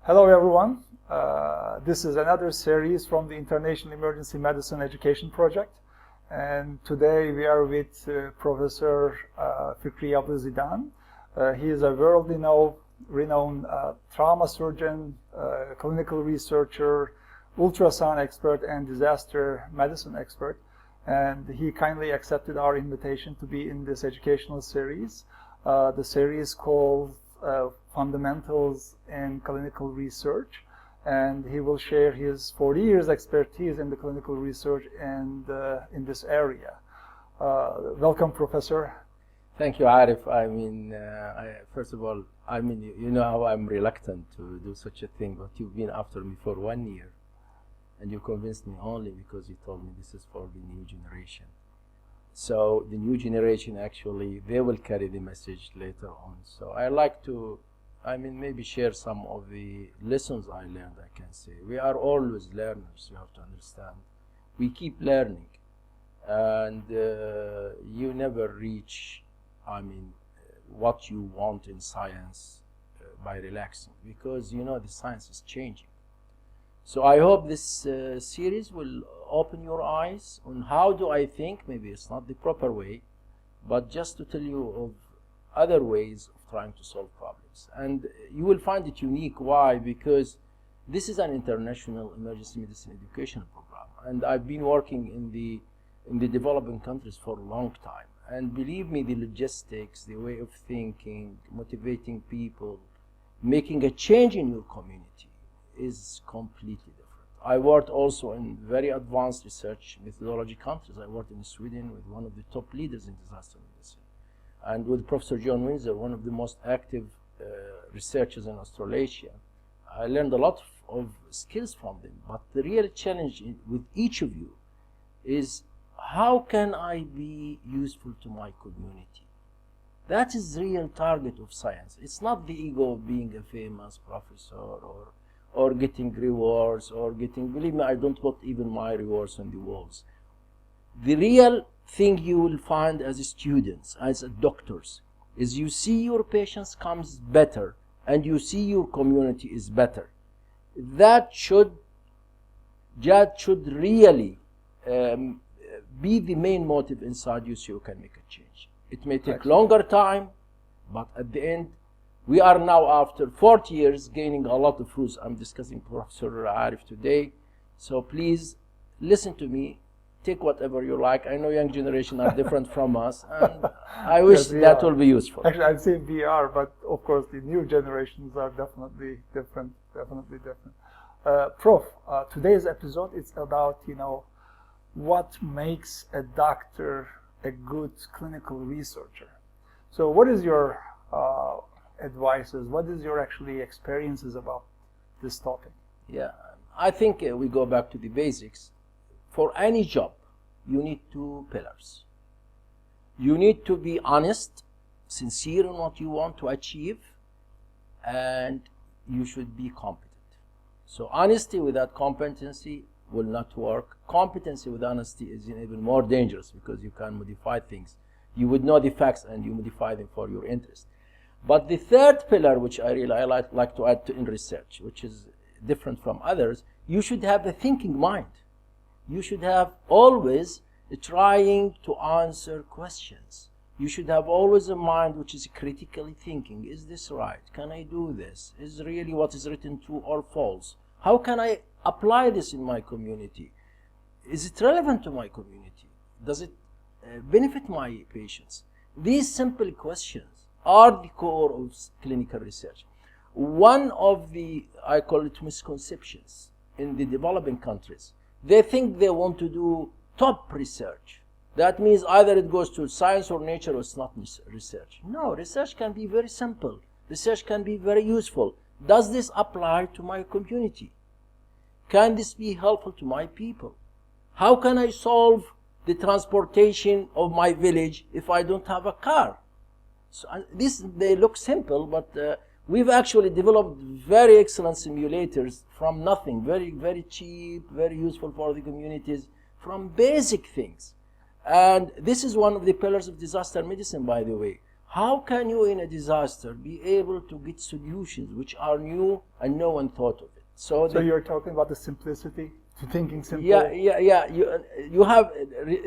Hello everyone. This is another series from the International Emergency Medicine Education Project. And today we are with Professor Fikri Abu-Zidan. He is a worldly renowned trauma surgeon, clinical researcher, ultrasound expert, and disaster medicine expert. And he kindly accepted our invitation to be in this educational series. The series called Fundamentals in Clinical Research, and he will share his 40 years expertise in the clinical research and in this area. Welcome, Professor. Thank you, Arif. First of all, you know how I'm reluctant to do such a thing, but you've been after me for 1 year, and you convinced me only because you told me this is for the new generation. So the new generation, actually, they will carry the message later on. So I like to, maybe share some of the lessons I learned, I can say. We are always learners, you have to understand. We keep learning, and you never reach, what you want in science by relaxing, because you know the science is changing. So I hope this series will open your eyes on how do I think. Maybe it's not the proper way, but just to tell you of other ways of trying to solve problems. And you will find it unique. Why? Because this is an international emergency medicine education program, and I've been working in the developing countries for a long time. And believe me, the logistics, the way of thinking, motivating people, making a change in your community is completely different. I worked also in very advanced research methodology countries. I worked in Sweden with one of the top leaders in disaster medicine, and with Professor John Windsor, one of the most active researchers in Australasia. I learned a lot of skills from them, but the real challenge with each of you is, how can I be useful to my community? That is the real target of science. It's not the ego of being a famous professor or getting rewards or getting, believe me, I don't put even my rewards on the walls. The real thing you will find as students, as doctors, is you see your patients comes better and you see your community is better. That should really be the main motive inside you, so you can make a change. It may take longer time, but at the end, we are now, after 40 years, gaining a lot of fruits. I'm discussing Professor Arif today, so please listen to me. Take whatever you like. I know young generation are different from us, and I wish that will be useful. Actually, I'd say we are, but of course the new generations are definitely different. Prof, today's episode is about, what makes a doctor a good clinical researcher. So what is your advices? What is your actually experiences about this topic? Yeah, I think we go back to the basics. For any job, you need 2 pillars. You need to be honest, sincere in what you want to achieve, and you should be competent. So honesty without competency will not work. Competency with honesty is even more dangerous, because you can modify things. You would know the facts and you modify them for your interest. But the third pillar, which I really like to add to in research, which is different from others, you should have a thinking mind. You should have always trying to answer questions. You should have always a mind which is critically thinking. Is this right? Can I do this? Is really what is written true or false? How can I apply this in my community? Is it relevant to my community? Does it benefit my patients? These simple questions are the core of clinical research. One of the, I call it, misconceptions in the developing countries, they think they want to do top research. That means either it goes to science or nature, or it's not research. No, research can be very simple. Research can be very useful. Does this apply to my community? Can this be helpful to my people? How can I solve the transportation of my village if I don't have a car? So they look simple, but we've actually developed very excellent simulators from nothing, very, very cheap, very useful for the communities, from basic things. And this is one of the pillars of disaster medicine, by the way. how can you in a disaster be able to get solutions which are new and no one thought of it? So you're talking about the simplicity, to thinking simple. Yeah. You have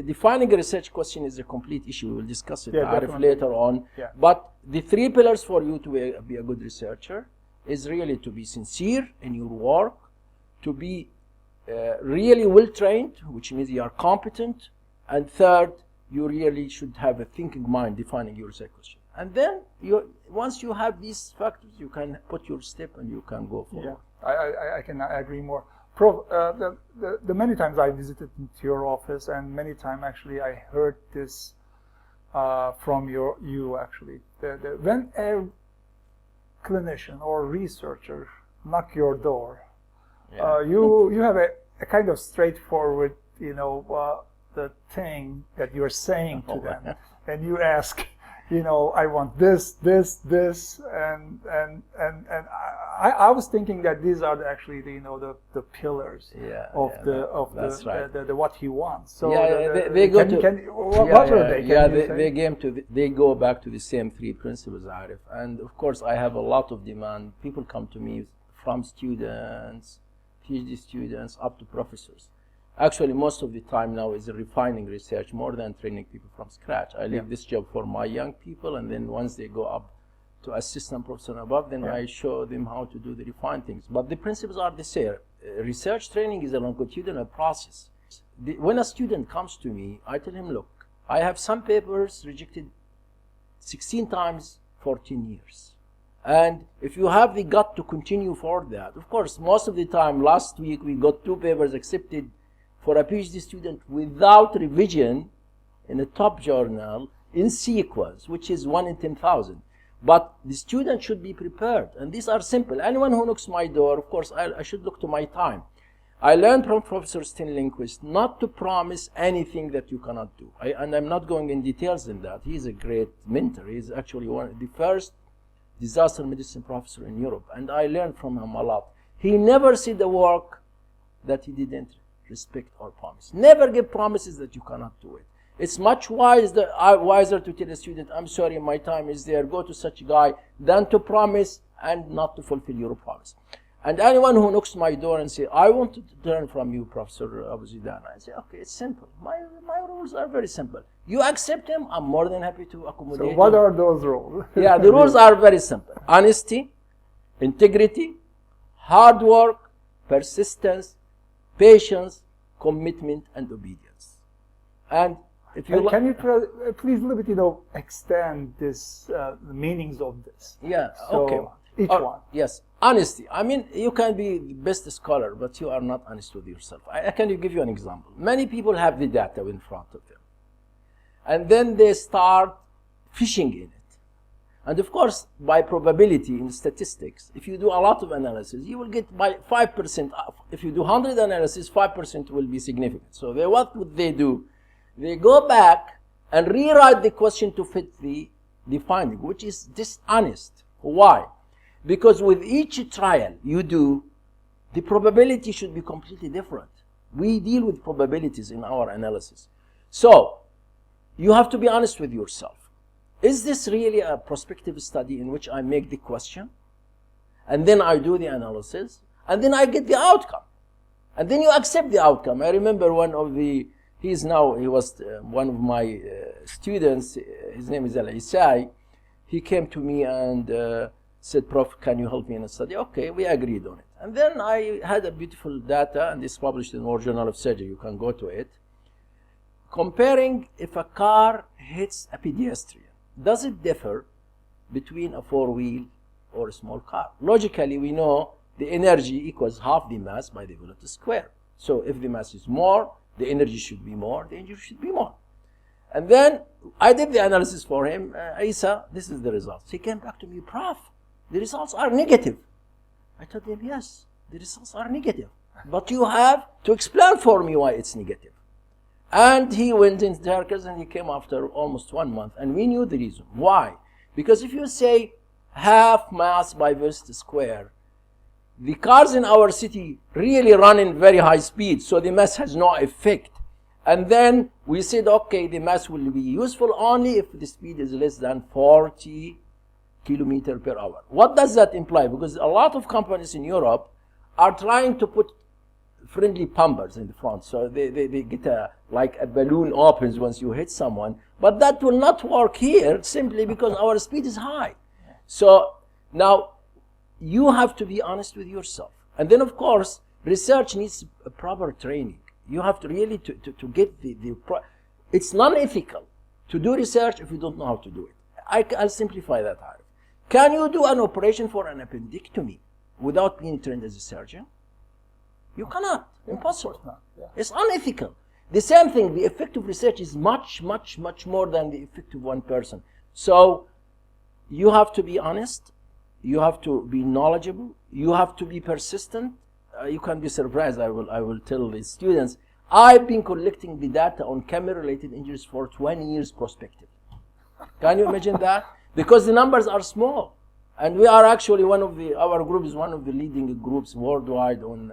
defining a research question is a complete issue. We will discuss it later on. Yeah. But the 3 pillars for you to be a good researcher is really to be sincere in your work, to be really well trained, which means you are competent, and third, you really should have a thinking mind defining your research question. And then once you have these factors, you can put your step and you can go forward. Yeah, I can agree more. Prof, the many times I visited into your office, and many times actually I heard this from you actually. When a clinician or researcher knock your door, you have a kind of straightforward, the thing that you're saying to them, and you ask, I want this, and I was thinking that these are actually the pillars of the what he wants. So they go they go back to the same 3 principles, Arif. And of course, I have a lot of demand. People come to me from students, PhD students, up to professors. Actually, most of the time now is refining research more than training people from scratch. I leave this job for my young people, and then once they go up to assistant professor and above, then I show them how to do the refined things. But the principles are the same. Research training is a longitudinal process. When a student comes to me, I tell him, look, I have some papers rejected 16 times, 14 years. And if you have the gut to continue for that, of course, most of the time, last week we got 2 papers accepted for a PhD student without revision in a top journal in sequence, which is 1 in 10,000. But the student should be prepared, and these are simple. Anyone who knocks my door, of course, I should look to my time. I learned from Professor Sten Lindquist not to promise anything that you cannot do. And I'm not going in details in that. He's a great mentor. He's actually the first disaster medicine professor in Europe, and I learned from him a lot. He never said a work that he didn't respect or promise. Never give promises that you cannot do it. It's much wiser to tell a student, I'm sorry, my time is there, go to such a guy, than to promise and not to fulfill your promise. And anyone who knocks my door and say, I want to learn from you, Professor Abu-Zidan, I say, okay, it's simple. My rules are very simple. You accept them, I'm more than happy to accommodate So what are those rules? Yeah, the rules are very simple. Honesty, integrity, hard work, persistence, patience, commitment, and obedience. And if you can you please a little bit, extend this the meanings of this? Yeah. So okay. Each one. Yes. Honesty. I mean, you can be the best scholar, but you are not honest with yourself. I can give you an example. Many people have the data in front of them, and then they start fishing in it. And of course, by probability in statistics, if you do a lot of analysis, you will get by 5% up. If you do 100 analysis, 5% will be significant. So what would they do? They go back and rewrite the question to fit the finding, which is dishonest. Why? Because with each trial you do, the probability should be completely different. We deal with probabilities in our analysis. So you have to be honest with yourself. Is this really a prospective study in which I make the question, and then I do the analysis, and then I get the outcome, and then you accept the outcome? I remember he was one of my students, his name is Al-Isai. He came to me and said, Prof, can you help me in a study? Okay, we agreed on it. And then I had a beautiful data, and it's published in the World Journal of Surgery, you can go to it, comparing if a car hits a pedestrian. Does it differ between a 4-wheel or a small car? Logically, we know the energy equals half the mass by the velocity square. So if the mass is more, the energy should be more, the energy should be more. And then I did the analysis for him. Isa, this is the results. He came back to me, Prof, the results are negative. I told him, yes, the results are negative. But you have to explain for me why it's negative. And he went into circles, and he came after almost 1 month. And we knew the reason. Why? Because if you say half mass by velocity square, the cars in our city really run in very high speed, so the mass has no effect. And then we said, okay, the mass will be useful only if the speed is less than 40 kilometers per hour. What does that imply? Because a lot of companies in Europe are trying to put friendly pumpers in the front. So they get like a balloon opens once you hit someone. But that will not work here simply because our speed is high. So now you have to be honest with yourself. And then, of course, research needs a proper training. You have to really to get it's non-ethical to do research if you don't know how to do it. I'll simplify that, Arif. Can you do an operation for an appendectomy without being trained as a surgeon? You cannot. Impossible. Not. Yeah. It's unethical. The same thing, the effect of research is much, much, much more than the effect of one person. So you have to be honest. You have to be knowledgeable. You have to be persistent. You can be surprised. I will tell the students, I've been collecting the data on camera-related injuries for 20 years prospectively. Can you imagine that? Because the numbers are small. And we are actually our group is one of the leading groups worldwide on,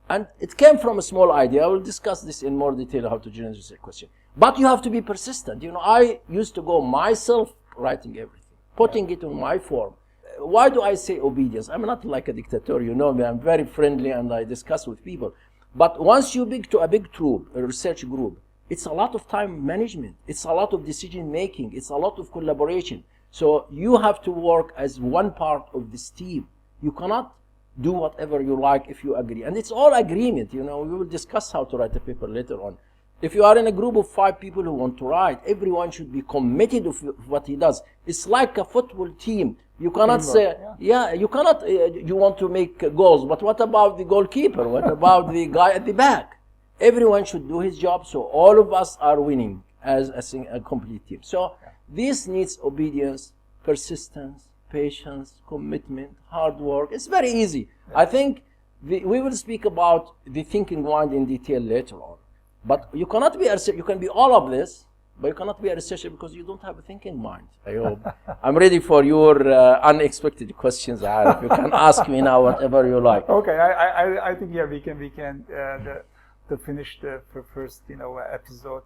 and it came from a small idea. I will discuss this in more detail how to generate this question. But you have to be persistent. You know, I used to go myself writing everything, putting it on my form. Why do I say obedience? I'm not like a dictator, you know me. I'm very friendly and I discuss with people. But once you big to a big troop, a research group, it's a lot of time management. It's a lot of decision making. It's a lot of collaboration. So you have to work as one part of this team. You cannot do whatever you like if you agree. And it's all agreement, you know. We will discuss how to write a paper later on. If you are in a group of 5 people who want to write, everyone should be committed of what he does. It's like a football team. You cannot say, you cannot, you want to make goals, but what about the goalkeeper? What about the guy at the back? Everyone should do his job, so all of us are winning as a complete team. So this needs obedience, persistence, patience, commitment, hard work. It's very easy. I think we will speak about the thinking mind in detail later on. But you cannot be you can be all of this, but you cannot be a researcher because you don't have a thinking mind. I hope. I'm ready for your unexpected questions, Arif. You can ask me now whatever you like. Okay, I think we can to finish the first episode.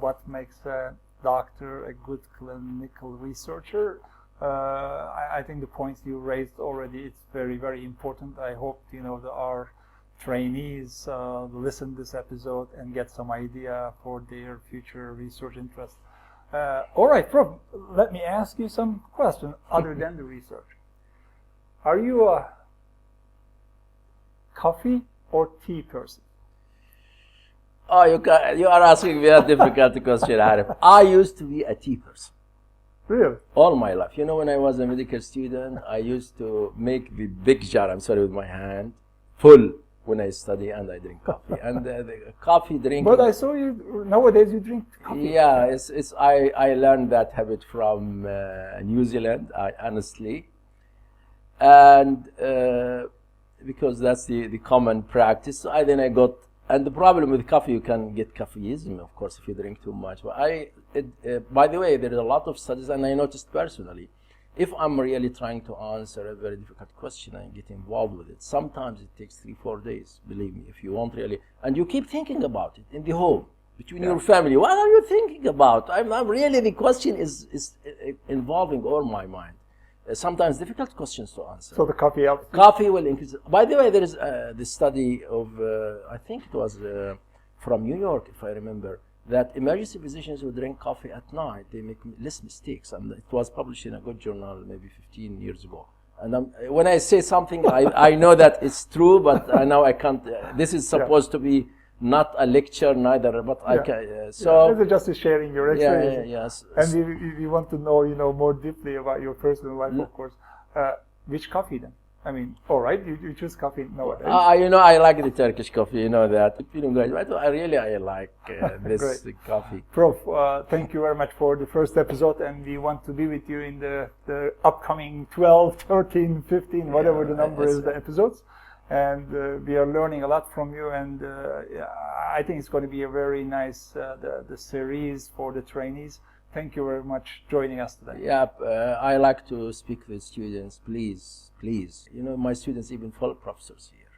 What makes a doctor a good clinical researcher. I think the points you raised already, it's very, very important. I hope our trainees listen to this episode and get some idea for their future research interests. All right, Prof, let me ask you some questions other than the research. Are you a coffee or tea person? Oh, you are asking me a difficult question, Arif. I used to be a tea person. Really? All my life. When I was a medical student, I used to make the big jar, I'm sorry, with my hand, full when I study and I drink coffee. And the coffee drinking... But I saw you, nowadays you drink coffee. Yeah, I learned that habit from New Zealand, honestly. And because that's the common practice. So then I got... And the problem with coffee, you can get caffeism, of course, if you drink too much. But by the way, there is a lot of studies, and I noticed personally, if I'm really trying to answer a very difficult question and get involved with it, sometimes it takes 3-4 days, believe me, if you want really. And you keep thinking about it in the home, between your family. What are you thinking about? I'm really, the question is involving all my mind. Sometimes difficult questions to answer. So the coffee helps? Coffee will increase. By the way, there is the study of, I think it was from New York, if I remember, that emergency physicians who drink coffee at night, they make less mistakes. And it was published in a good journal maybe 15 years ago. And when I say something, I know that it's true, but now I can't. This is supposed to be not a lecture, neither, but I can. So this is just sharing your experience. Yes. And we want to know, more deeply about your personal life, of course. Which coffee then? I mean, all right, you choose coffee nowadays. I like the Turkish coffee. You know that. I like this coffee. Prof, thank you very much for the first episode, and we want to be with you in the upcoming 12, 13, 15, whatever the number is, the episodes. And we are learning a lot from you, and I think it's going to be a very nice the series for the trainees. Thank you very much for joining us today. Yeah, I like to speak with students. Please, my students, even fellow professors here,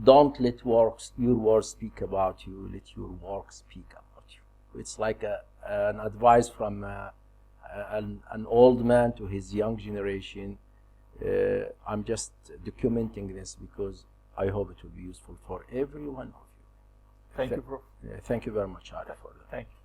don't let your words speak about you. Let your work speak about you. It's like an advice from an old man to his young generation. I'm just documenting this because I hope it will be useful for every one of you. Thank you, Prof. Thank you very much, Arif, for that. Thank you.